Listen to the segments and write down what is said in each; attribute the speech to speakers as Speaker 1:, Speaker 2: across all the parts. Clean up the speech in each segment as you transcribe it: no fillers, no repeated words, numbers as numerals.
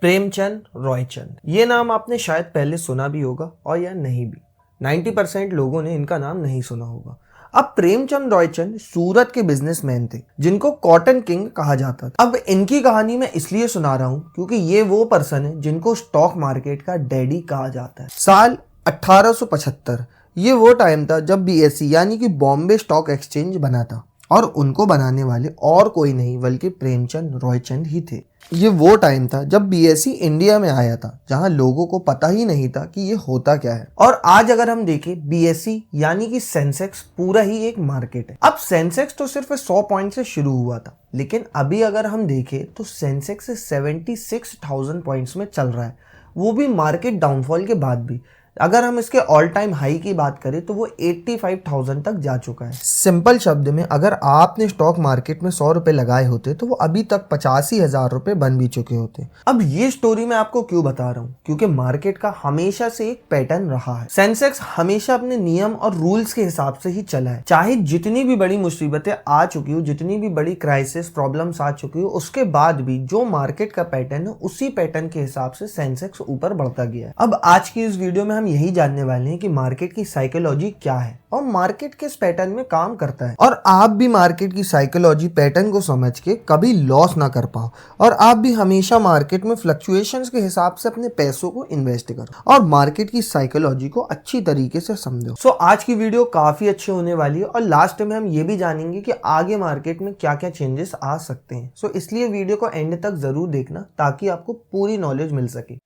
Speaker 1: प्रेमचंद रॉयचंद, ये नाम आपने शायद पहले सुना भी होगा और या नहीं भी। 90% लोगों ने इनका नाम नहीं सुना होगा। अब प्रेमचंद रॉयचंद सूरत के बिजनेसमैन थे जिनको कॉटन किंग कहा जाता था। अब इनकी कहानी मैं इसलिए सुना रहा हूँ क्योंकि ये वो पर्सन है जिनको स्टॉक मार्केट का डैडी कहा जाता है। साल 1875 ये वो टाइम था जब बीएसई यानी कि बॉम्बे स्टॉक एक्सचेंज बना था और उनको बनाने वाले और कोई नहीं बल्कि प्रेमचंद रॉयचंद ही थे। ये वो टाइम था जब बीएसई इंडिया में आया था जहां लोगों को पता ही नहीं था कि ये होता क्या है। और आज अगर हम देखें बीएसई यानी कि सेंसेक्स पूरा ही एक मार्केट है। अब सेंसेक्स तो सिर्फ 100 पॉइंट से शुरू हुआ था, लेकिन अभी अगर हम देखें तो सेंसेक्स 76,000 पॉइंट्स में चल रहा है, वो भी मार्केट डाउनफॉल के बाद भी। अगर हम इसके ऑल टाइम हाई की बात करें तो वो 85,000 तक जा चुका है। सिंपल शब्द में अगर आपने स्टॉक मार्केट में 100 रुपए लगाए होते तो वो अभी तक 85,000 रुपए बन भी चुके होते। अब ये स्टोरी मैं आपको क्यों बता रहा हूँ, क्योंकि मार्केट का हमेशा से एक पैटर्न रहा है। सेंसेक्स हमेशा अपने नियम और रूल्स के हिसाब से ही चला है। चाहे जितनी भी बड़ी मुसीबतें आ चुकी हो, जितनी भी बड़ी क्राइसिस प्रॉब्लम्स आ चुकी हो, उसके बाद भी जो मार्केट का पैटर्न है उसी पैटर्न के हिसाब से सेंसेक्स ऊपर बढ़ता गया है। अब आज की इस वीडियो में हम यही जानने वाले हैं कि मार्केट की साइकोलॉजी क्या है और मार्केट किस पैटर्न में काम करता है, और आप भी मार्केट की साइकोलॉजी पैटर्न को समझ के कभी लॉस ना कर पाओ और आप भी हमेशा मार्केट में फ्लक्चुएशंस के हिसाब से अपने पैसों को इन्वेस्ट करो और मार्केट की साइकोलॉजी को अच्छी तरीके से समझो। सो आज की वीडियो काफी अच्छी होने वाली है और लास्ट में हम ये भी जानेंगे कि आगे मार्केट में क्या क्या चेंजेस आ सकते हैं। सो इसलिए वीडियो को एंड तक जरूर देखना ताकि आपको पूरी नॉलेज मिल सके।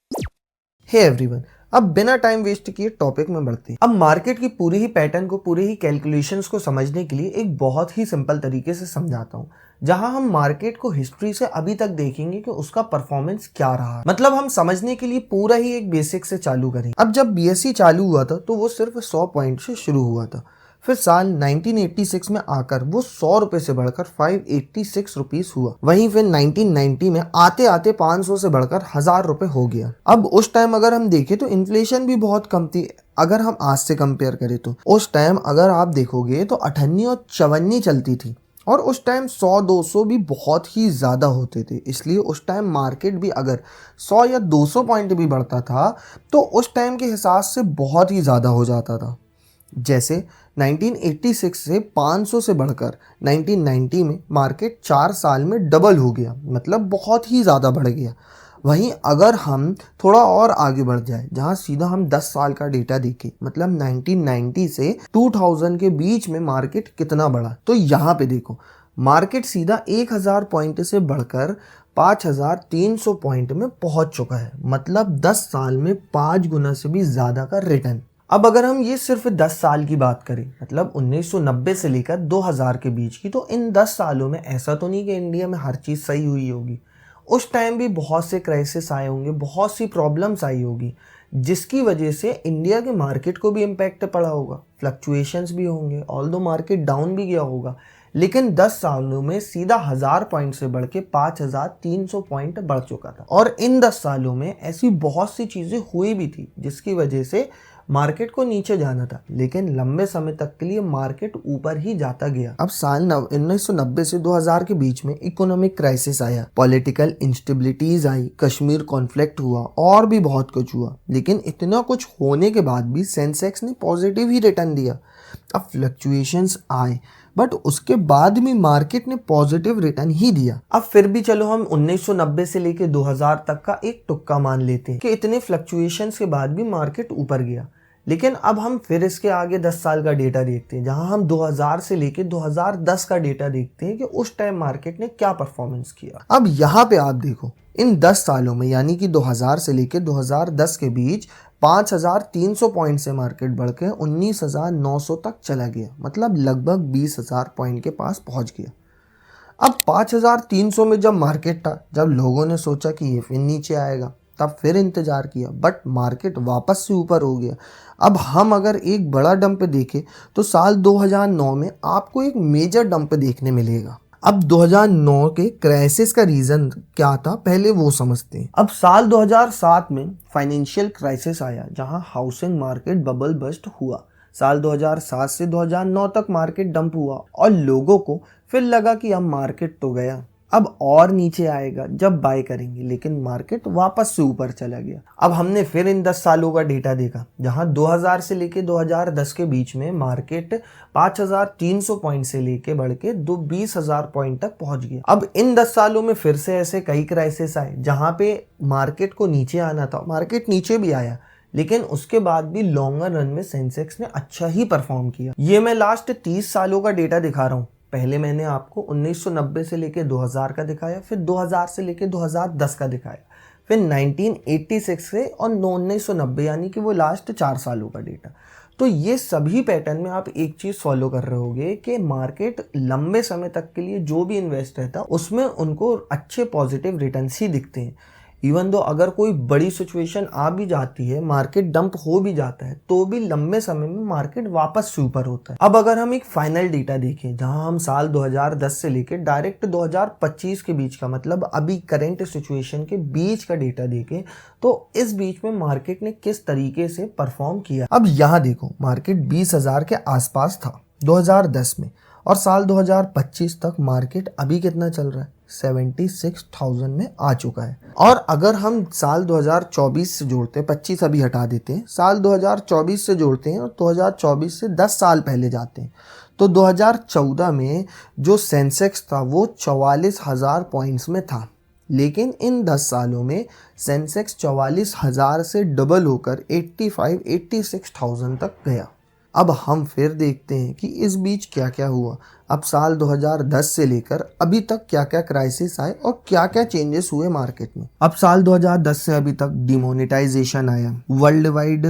Speaker 1: हे एवरीवन, अब बिना टाइम वेस्ट किए टॉपिक में बढ़ते हैं। अब मार्केट की पूरी ही पैटर्न को, पूरी ही कैलकुलेशंस को समझने के लिए एक बहुत ही सिंपल तरीके से समझाता हूँ, जहां हम मार्केट को हिस्ट्री से अभी तक देखेंगे कि उसका परफॉर्मेंस क्या रहा। मतलब हम समझने के लिए पूरा ही एक बेसिक से चालू करेंगे। अब जब बीएसई चालू हुआ था तो वो सिर्फ 100 पॉइंट से शुरू हुआ था। फिर साल 1986 में आकर वो 100 रुपए से बढ़कर 586 रुपीस हुआ। वहीं फिर 1990 में आते आते 500 से बढ़कर 1000 रुपए हो गया। अब उस टाइम अगर हम देखें तो इन्फ्लेशन भी बहुत कम थी। अगर हम आज से कंपेयर करें तो उस टाइम अगर आप देखोगे तो 98 और 54 चलती थी और उस टाइम 100-200 भी बहुत ही ज़्यादा होते थे। इसलिए उस टाइम मार्केट भी अगर 100 या 200 पॉइंट भी बढ़ता था तो उस टाइम के हिसाब से बहुत ही ज़्यादा हो जाता था। जैसे 1986 से 500 से बढ़कर 1990 में मार्केट 4 साल में डबल हो गया, मतलब बहुत ही ज़्यादा बढ़ गया। वहीं अगर हम थोड़ा और आगे बढ़ जाए, जहां सीधा हम 10 साल का डेटा देखें, मतलब 1990 से 2000 के बीच में मार्केट कितना बढ़ा, तो यहाँ पे देखो मार्केट सीधा 1000 पॉइंट से बढ़कर 5300 पॉइंट में पहुंच चुका है। मतलब 10 साल में 5 गुना से भी ज़्यादा का रिटर्न। अब अगर हम ये सिर्फ 10 साल की बात करें, मतलब 1990 से लेकर 2000 के बीच की, तो इन 10 सालों में ऐसा तो नहीं कि इंडिया में हर चीज़ सही हुई होगी। उस टाइम भी बहुत से क्राइसिस आए होंगे, बहुत सी प्रॉब्लम्स आई होगी, जिसकी वजह से इंडिया के मार्केट को भी इम्पैक्ट पड़ा होगा, फ्लक्चुएशंस भी होंगे, ऑल्दो मार्केट डाउन भी गया होगा। लेकिन 10 सालों में सीधा 1000 पॉइंट से बढ़ के 5300 पॉइंट बढ़ चुका था। और इन 10 सालों में ऐसी बहुत सी चीज़ें हुई भी थी जिसकी वजह से मार्केट को नीचे जाना था, लेकिन लंबे समय तक के लिए मार्केट ऊपर ही जाता गया। अब साल 1990 से 2000 के बीच में इकोनॉमिक क्राइसिस आया, पॉलिटिकल इंस्टेबिलिटीज आई, कश्मीर कॉन्फ्लिक्ट हुआ और भी बहुत कुछ हुआ। लेकिन इतना कुछ होने के बाद भी सेंसेक्स ने पॉजिटिव ही रिटर्न दिया। अब फ्लक्चुएशंस आए बट उसके बाद भी मार्केट ने पॉजिटिव रिटर्न ही दिया। अब फिर भी चलो हम 1990 से लेके 2000 तक का एक तुक्का मान लेते हैं कि इतने फ्लक्चुएशंस के बाद भी मार्केट ऊपर गया। लेकिन अब हम फिर इसके आगे 10 साल का डेटा देखते हैं, जहां हम 2000 से लेके 2010 का डेटा देखते हैं कि उस टाइम मार्केट ने क्या परफॉर्मेंस किया। अब यहाँ पे आप देखो इन 10 सालों में, यानी कि 2000 से लेके 2010 के बीच 5300 पॉइंट से मार्केट बढ़ के 19,900 तक चला गया, मतलब लगभग 20,000 पॉइंट के पास पहुंच गया। अब 5300 में जब मार्केट था, जब लोगों ने सोचा कि ये फिर नीचे आएगा, तब फिर इंतजार किया, बट मार्केट वापस से ऊपर हो गया। अब हम अगर एक बड़ा डंप देखें तो साल 2009 में आपको एक मेजर डंप देखने मिलेगा। अब 2009 के क्राइसिस का रीजन क्या था पहले वो समझते हैं। अब साल 2007 में फाइनेंशियल क्राइसिस आया, जहां हाउसिंग मार्केट बबल बस्ट हुआ। साल 2007 से 2009 तक मार्केट डंप हुआ और लोगों को फिर लगा कि अब मार्केट तो गया, अब और नीचे आएगा जब बाय करेंगे, लेकिन मार्केट वापस से ऊपर चला गया। अब हमने फिर इन 10 सालों का डेटा देखा, जहां 2000 से लेके 2010 के बीच में मार्केट 5300 पॉइंट से लेके बढ़ के 20,000 पॉइंट तक पहुंच गया। अब इन 10 सालों में फिर से ऐसे कई क्राइसिस आए जहां पे मार्केट को नीचे आना था, मार्केट नीचे भी आया, लेकिन उसके बाद भी लॉन्गर रन में सेंसेक्स ने अच्छा ही परफॉर्म किया। ये मैं लास्ट 30 सालों का डेटा दिखा रहा हूँ। पहले मैंने आपको 1990 से लेके 2000 का दिखाया, फिर 2000 से लेके 2010 का दिखाया, फिर 1986 से और 1990, यानी कि वो लास्ट 4 सालों का डेटा। तो ये सभी पैटर्न में आप एक चीज़ फॉलो कर रहे होगे कि मार्केट लंबे समय तक के लिए जो भी इन्वेस्ट रहता है उसमें उनको अच्छे पॉजिटिव रिटर्न्स ही दिखते हैं। इवन दो अगर कोई बड़ी सिचुएशन आ भी जाती है, मार्केट डंप हो भी जाता है, तो भी लंबे समय में मार्केट वापस से ऊपर होता है। अब अगर हम एक फाइनल डेटा देखें, जहां हम साल 2010 से लेकर डायरेक्ट 2025 के बीच का, मतलब अभी करंट सिचुएशन के बीच का डेटा देखें, तो इस बीच में मार्केट ने किस तरीके से परफॉर्म किया। अब यहाँ देखो, मार्केट 20,000 के आसपास था 2010 में, और साल 2025 तक मार्केट अभी कितना चल रहा है, 76,000 में आ चुका है। और अगर हम साल 2024 से जोड़ते हैं, 25 अभी हटा देते हैं, साल 2024 से जोड़ते हैं और 2024 से 10 साल पहले जाते हैं, तो 2014 में जो सेंसेक्स था वो 44,000 पॉइंट्स में था। लेकिन इन 10 सालों में सेंसेक्स 44,000 से डबल होकर 86,000 तक गया। अब हम फिर देखते हैं कि इस बीच क्या क्या हुआ। अब साल 2010 से लेकर अभी तक क्या क्या क्राइसिस आए और क्या क्या चेंजेस हुए मार्केट में। अब साल 2010 से अभी तक डिमोनेटाइजेशन आया, वर्ल्ड वाइड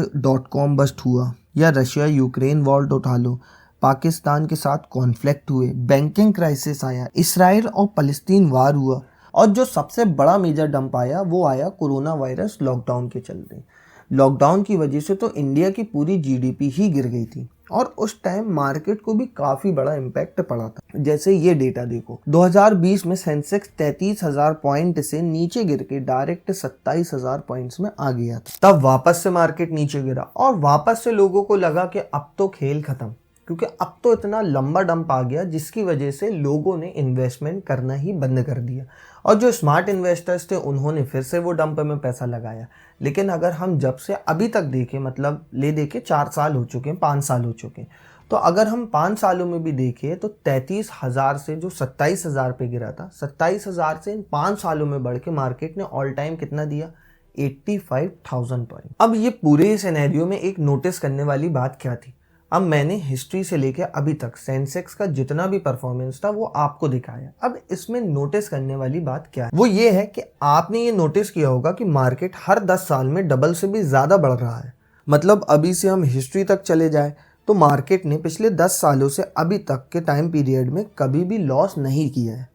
Speaker 1: .com बस्ट हुआ, या रशिया यूक्रेन वॉर उठा लो, पाकिस्तान के साथ कॉन्फ्लिक्ट हुए, बैंकिंग क्राइसिस आया, इसराइल और फलस्तीन वार हुआ, और जो सबसे बड़ा मेजर डंप आया वो आया कोरोना वायरस लॉकडाउन के चलते। लॉकडाउन की वजह से तो इंडिया की पूरी जीडीपी ही गिर गई थी, और उस टाइम मार्केट को भी काफी बड़ा इम्पैक्ट पड़ा था। जैसे ये डेटा देखो, 2020 में सेंसेक्स 33,000 पॉइंट से नीचे गिर के डायरेक्ट 27,000 पॉइंट्स में आ गया था। तब वापस से मार्केट नीचे गिरा और वापस से लोगों को लगा कि अब तो खेल खत्म, क्योंकि अब तो इतना लंबा डंप आ गया जिसकी वजह से लोगों ने इन्वेस्टमेंट करना ही बंद कर दिया, और जो स्मार्ट इन्वेस्टर्स थे उन्होंने फिर से वो डंप में पैसा लगाया। लेकिन अगर हम जब से अभी तक देखें, मतलब ले देके 4 साल हो चुके हैं, 5 साल हो चुके हैं, तो अगर हम 5 सालों में भी देखें तो 33,000 से जो 27,000 पे गिरा था, 27,000 से इन 5 सालों में बढ़ के मार्केट ने ऑल टाइम कितना दिया, 85,000 पॉइंट। अब ये पूरे सिनेरियो में एक नोटिस करने वाली बात क्या थी। अब मैंने हिस्ट्री से लेकर अभी तक सेंसेक्स का जितना भी परफॉर्मेंस था वो आपको दिखाया। अब इसमें नोटिस करने वाली बात क्या है, वो ये है कि आपने ये नोटिस किया होगा कि मार्केट हर 10 साल में डबल से भी ज़्यादा बढ़ रहा है। मतलब अभी से हम हिस्ट्री तक चले जाए तो मार्केट ने पिछले 10 सालों से अभी तक के टाइम पीरियड में कभी भी लॉस नहीं किया है।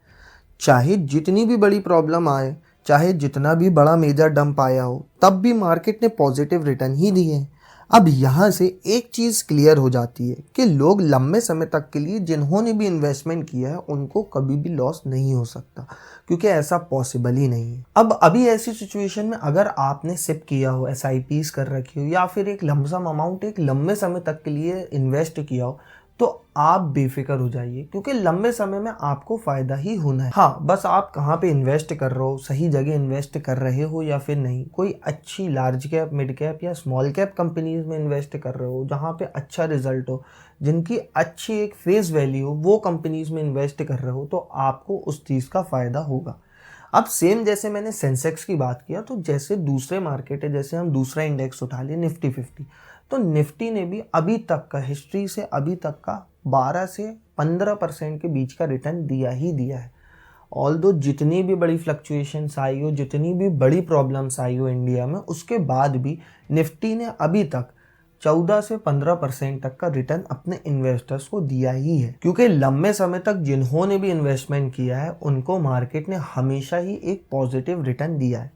Speaker 1: चाहे जितनी भी बड़ी प्रॉब्लम आए, चाहे जितना भी बड़ा मेजर डंप आया हो, तब भी मार्केट ने पॉजिटिव रिटर्न ही दिए हैं। अब यहाँ से एक चीज़ क्लियर हो जाती है कि लोग लंबे समय तक के लिए जिन्होंने भी इन्वेस्टमेंट किया है उनको कभी भी लॉस नहीं हो सकता, क्योंकि ऐसा पॉसिबल ही नहीं है। अब अभी ऐसी सिचुएशन में अगर आपने सिप किया हो, SIPs कर रखी हो, या फिर एक लमसम अमाउंट एक लंबे समय तक के लिए इन्वेस्ट किया हो, तो आप बेफिक्र हो जाइए, क्योंकि लंबे समय में आपको फ़ायदा ही होना है। हाँ, बस आप कहाँ पे इन्वेस्ट कर रहे हो, सही जगह इन्वेस्ट कर रहे हो या फिर नहीं। कोई अच्छी लार्ज कैप, मिड कैप या स्मॉल कैप कंपनीज में इन्वेस्ट कर रहे हो जहाँ पे अच्छा रिजल्ट हो, जिनकी अच्छी एक फेस वैल्यू हो, वो कंपनीज में इन्वेस्ट कर रहे हो, तो आपको उस चीज़ का फ़ायदा होगा। अब सेम जैसे मैंने सेंसेक्स की बात किया, तो जैसे दूसरे मार्केट है, जैसे हम दूसरा इंडेक्स उठा लिए निफ्टी 50, तो निफ्टी ने भी अभी तक का, हिस्ट्री से अभी तक का 12 से 15% के बीच का रिटर्न दिया ही दिया है। ऑल्दो जितनी भी बड़ी फ्लक्चुएशंस आई हो, जितनी भी बड़ी प्रॉब्लम्स आई हो इंडिया में, उसके बाद भी निफ्टी ने अभी तक 14 से 15% तक का रिटर्न अपने इन्वेस्टर्स को दिया ही है, क्योंकि लंबे समय तक जिन्होंने भी इन्वेस्टमेंट किया है उनको मार्केट ने हमेशा ही एक पॉजिटिव रिटर्न दिया है।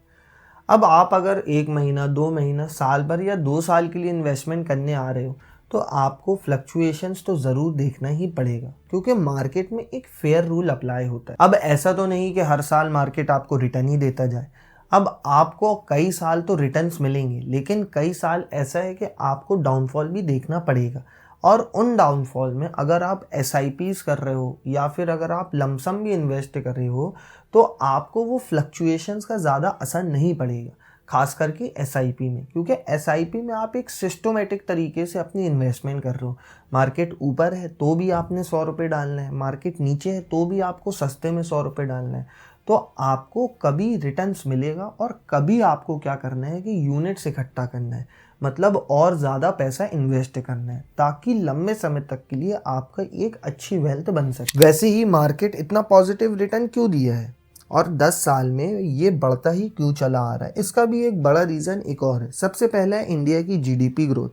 Speaker 1: अब आप अगर 1 महीना, 2 महीना, साल भर या 2 साल के लिए इन्वेस्टमेंट करने आ रहे हो, तो आपको फ्लक्चुएशंस तो ज़रूर देखना ही पड़ेगा, क्योंकि मार्केट में एक फेयर रूल अप्लाई होता है। अब ऐसा तो नहीं कि हर साल मार्केट आपको रिटर्न ही देता जाए। अब आपको कई साल तो रिटर्न्स मिलेंगे, लेकिन कई साल ऐसा है कि आपको डाउनफॉल भी देखना पड़ेगा, और उन डाउनफॉल में अगर आप SIPs कर रहे हो या फिर अगर आप लमसम भी इन्वेस्ट कर रहे हो तो आपको वो फ्लक्चुएशंस का ज़्यादा असर नहीं पड़ेगा, खास करके SIP में, क्योंकि SIP में आप एक सिस्टमेटिक तरीके से अपनी इन्वेस्टमेंट कर रहे हो। मार्केट ऊपर है तो भी आपने 100 रुपये डालना है, मार्केट नीचे है तो भी आपको सस्ते में 100 रुपये डालना है। तो आपको कभी रिटर्न्स मिलेगा और कभी आपको क्या करना है कि यूनिट्स इकट्ठा करना है, मतलब और ज़्यादा पैसा इन्वेस्ट करना है ताकि लंबे समय तक के लिए आपका एक अच्छी वेल्थ बन सके। वैसे ही मार्केट इतना पॉजिटिव रिटर्न क्यों दिया है और 10 साल में ये बढ़ता ही क्यों चला आ रहा है, इसका भी एक बड़ा रीज़न एक और है। सबसे पहला है इंडिया की GDP ग्रोथ,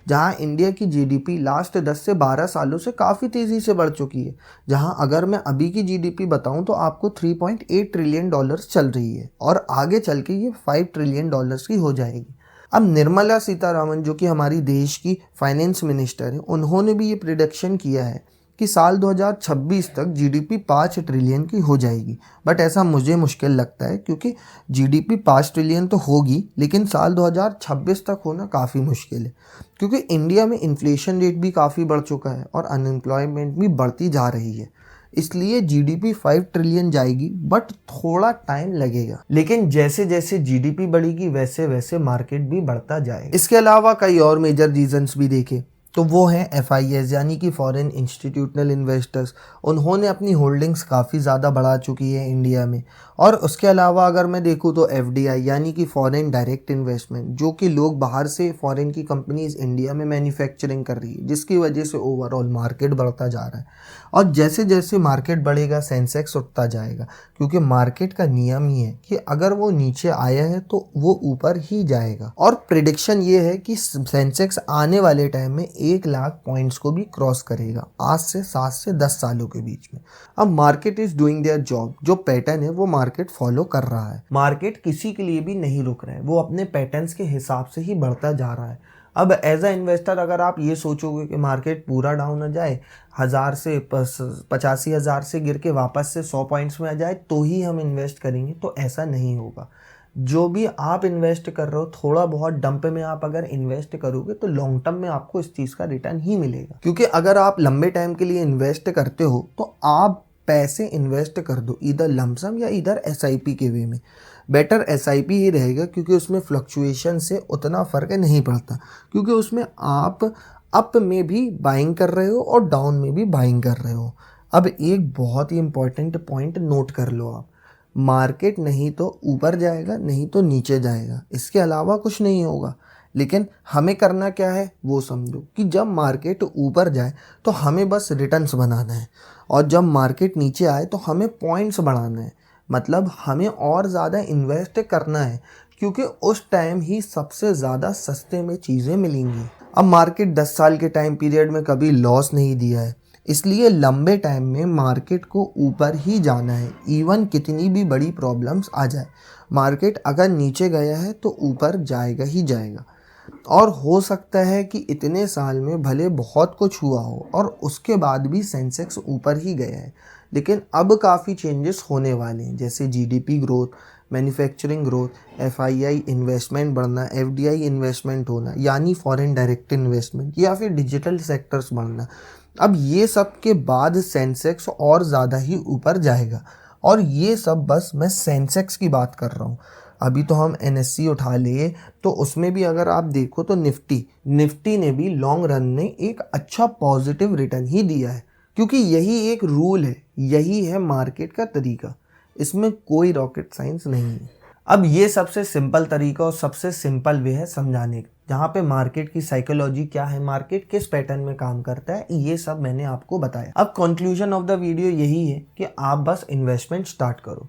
Speaker 1: जहां इंडिया की GDP लास्ट 10 से 12 सालों से काफ़ी तेज़ी से बढ़ चुकी है। जहां अगर मैं अभी की GDP बताऊं तो आपको $3.8 ट्रिलियन चल रही है और आगे चल के ये $5 ट्रिलियन की हो जाएगी। अब निर्मला सीतारामन जो कि हमारी देश की फाइनेंस मिनिस्टर है, उन्होंने भी ये प्रिडिक्शन किया है कि साल 2026 तक GDP 5 ट्रिलियन की हो जाएगी। बट ऐसा मुझे मुश्किल लगता है क्योंकि GDP 5 ट्रिलियन तो होगी लेकिन साल 2026 तक होना काफ़ी मुश्किल है, क्योंकि इंडिया में इन्फ्लेशन रेट भी काफ़ी बढ़ चुका है और अनएम्प्लॉयमेंट भी बढ़ती जा रही है। इसलिए GDP 5 ट्रिलियन जाएगी बट थोड़ा टाइम लगेगा, लेकिन जैसे जैसे GDP बढ़ेगी वैसे वैसे मार्केट भी बढ़ता जाएगा। इसके अलावा कई और मेजर रीजंस भी देखे तो वो हैं FIS यानी कि फॉरेन इंस्टीट्यूशनल इन्वेस्टर्स। उन्होंने अपनी होल्डिंग्स काफ़ी ज़्यादा बढ़ा चुकी है इंडिया में। और उसके अलावा अगर मैं देखूँ तो FDI यानी कि फॉरेन डायरेक्ट इन्वेस्टमेंट, जो कि लोग बाहर से फॉरेन की कंपनीज इंडिया में मैन्युफैक्चरिंग कर रही है, जिसकी वजह से ओवरऑल मार्केट बढ़ता जा रहा है। और जैसे जैसे मार्केट बढ़ेगा सेंसेक्स उठता जाएगा, क्योंकि मार्केट का नियम ही है कि अगर वो नीचे आया है तो वो ऊपर ही जाएगा। और प्रिडिक्शन ये है कि सेंसेक्स आने वाले टाइम में 1 लाख पॉइंट्स को भी क्रॉस करेगा, आज से 7 से 10 सालों के बीच में। अब market is doing their job, जो पैटर्न है वो मार्केट फॉलो कर रहा है। मार्केट किसी के लिए भी नहीं रुक रहा है, वो अपने पैटर्न्स के हिसाब से ही बढ़ता जा रहा है। अब एज अ इन्वेस्टर अगर आप ये सोचोगे कि मार्केट पूरा डाउन आ जाए, 1000 से 85,000 से गिर के वापस से 100 पॉइंट्स में आ जाए तो ही हम इन्वेस्ट करेंगे, तो ऐसा नहीं होगा। जो भी आप इन्वेस्ट कर रहे हो, थोड़ा बहुत डंप में आप अगर इन्वेस्ट करोगे तो लॉन्ग टर्म में आपको इस चीज़ का रिटर्न ही मिलेगा। क्योंकि अगर आप लंबे टाइम के लिए इन्वेस्ट करते हो तो आप पैसे इन्वेस्ट कर दो, इधर लमसम या इधर SIP के वे में। बेटर SIP ही रहेगा, क्योंकि उसमें फ्लक्चुएशन से उतना फ़र्क नहीं पड़ता, क्योंकि उसमें आप अप में भी बाइंग कर रहे हो और डाउन में भी बाइंग कर रहे हो। अब एक बहुत ही इंपॉर्टेंट पॉइंट नोट कर लो आप, मार्केट नहीं तो ऊपर जाएगा नहीं तो नीचे जाएगा, इसके अलावा कुछ नहीं होगा। लेकिन हमें करना क्या है वो समझो कि जब मार्केट ऊपर जाए तो हमें बस रिटर्न्स बनाना है, और जब मार्केट नीचे आए तो हमें पॉइंट्स बढ़ाना है, मतलब हमें और ज़्यादा इन्वेस्ट करना है, क्योंकि उस टाइम ही सबसे ज़्यादा सस्ते में चीज़ें मिलेंगी। अब मार्केट 10 साल के टाइम पीरियड में कभी लॉस नहीं दिया है, इसलिए लंबे टाइम में मार्केट को ऊपर ही जाना है, इवन कितनी भी बड़ी प्रॉब्लम्स आ जाए। मार्केट अगर नीचे गया है तो ऊपर जाएगा ही जाएगा। और हो सकता है कि इतने साल में भले बहुत कुछ हुआ हो और उसके बाद भी सेंसेक्स ऊपर ही गया है, लेकिन अब काफ़ी चेंजेस होने वाले हैं, जैसे GDP growth, manufacturing growth, FII investment बढ़ना, FDI इन्वेस्टमेंट होना यानी फॉरेन डायरेक्ट इन्वेस्टमेंट, या फिर डिजिटल सेक्टर्स बढ़ना। अब ये सब के बाद सेंसेक्स और ज़्यादा ही ऊपर जाएगा, और ये सब बस मैं सेंसेक्स की बात कर रहा हूँ। अभी तो हम NSE उठा लिए तो उसमें भी अगर आप देखो तो निफ्टी ने भी लॉन्ग रन में एक अच्छा पॉजिटिव रिटर्न ही दिया है, क्योंकि यही एक रूल है, यही है मार्केट का तरीका, इसमें कोई रॉकेट साइंस नहीं है। अब ये सबसे सिंपल तरीका और सबसे सिंपल वे है समझाने का, जहाँ पे मार्केट की साइकोलॉजी क्या है, मार्केट किस पैटर्न में काम करता है, ये सब मैंने आपको बताया। अब कंक्लूजन ऑफ द वीडियो यही है कि आप बस इन्वेस्टमेंट स्टार्ट करो,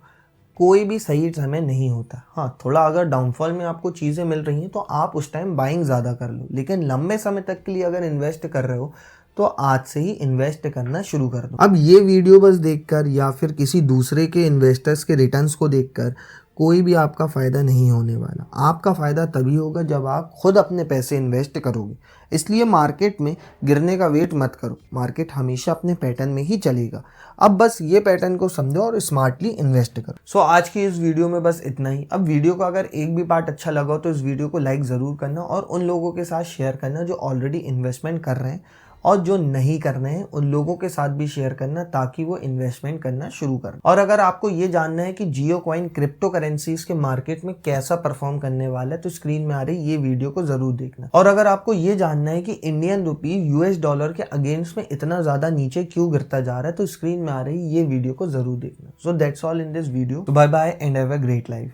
Speaker 1: कोई भी सही समय नहीं होता। हाँ, थोड़ा अगर डाउनफॉल में आपको चीज़ें मिल रही हैं तो आप उस टाइम बाइंग ज़्यादा कर लो, लेकिन लंबे समय तक के लिए अगर इन्वेस्ट कर रहे हो तो आज से ही इन्वेस्ट करना शुरू कर दो। अब ये वीडियो बस देखकर या फिर किसी दूसरे के इन्वेस्टर्स के रिटर्न्स को देखकर कोई भी आपका फ़ायदा नहीं होने वाला। आपका फ़ायदा तभी होगा जब आप खुद अपने पैसे इन्वेस्ट करोगे। इसलिए मार्केट में गिरने का वेट मत करो, मार्केट हमेशा अपने पैटर्न में ही चलेगा। अब बस ये पैटर्न को समझो और स्मार्टली इन्वेस्ट करो। सो आज की इस वीडियो में बस इतना ही। अब वीडियो को अगर एक भी पार्ट अच्छा लगा तो इस वीडियो को लाइक ज़रूर करना और उन लोगों के साथ शेयर करना जो ऑलरेडी इन्वेस्टमेंट कर रहे हैं और जो नहीं करने हैं उन लोगों के साथ भी शेयर करना ताकि वो इन्वेस्टमेंट करना शुरू कर। और अगर आपको ये जानना है कि जियो कॉइन क्रिप्टो करेंसीज के मार्केट में कैसा परफॉर्म करने वाला है तो स्क्रीन में आ रही ये वीडियो को जरूर देखना। और अगर आपको ये जानना है कि इंडियन रुपी यूएस डॉलर के अगेंस्ट में इतना ज्यादा नीचे क्यों गिरता जा रहा है तो स्क्रीन में आ रही ये वीडियो को जरूर देखना। So that's all in this video. Bye bye and have a great life.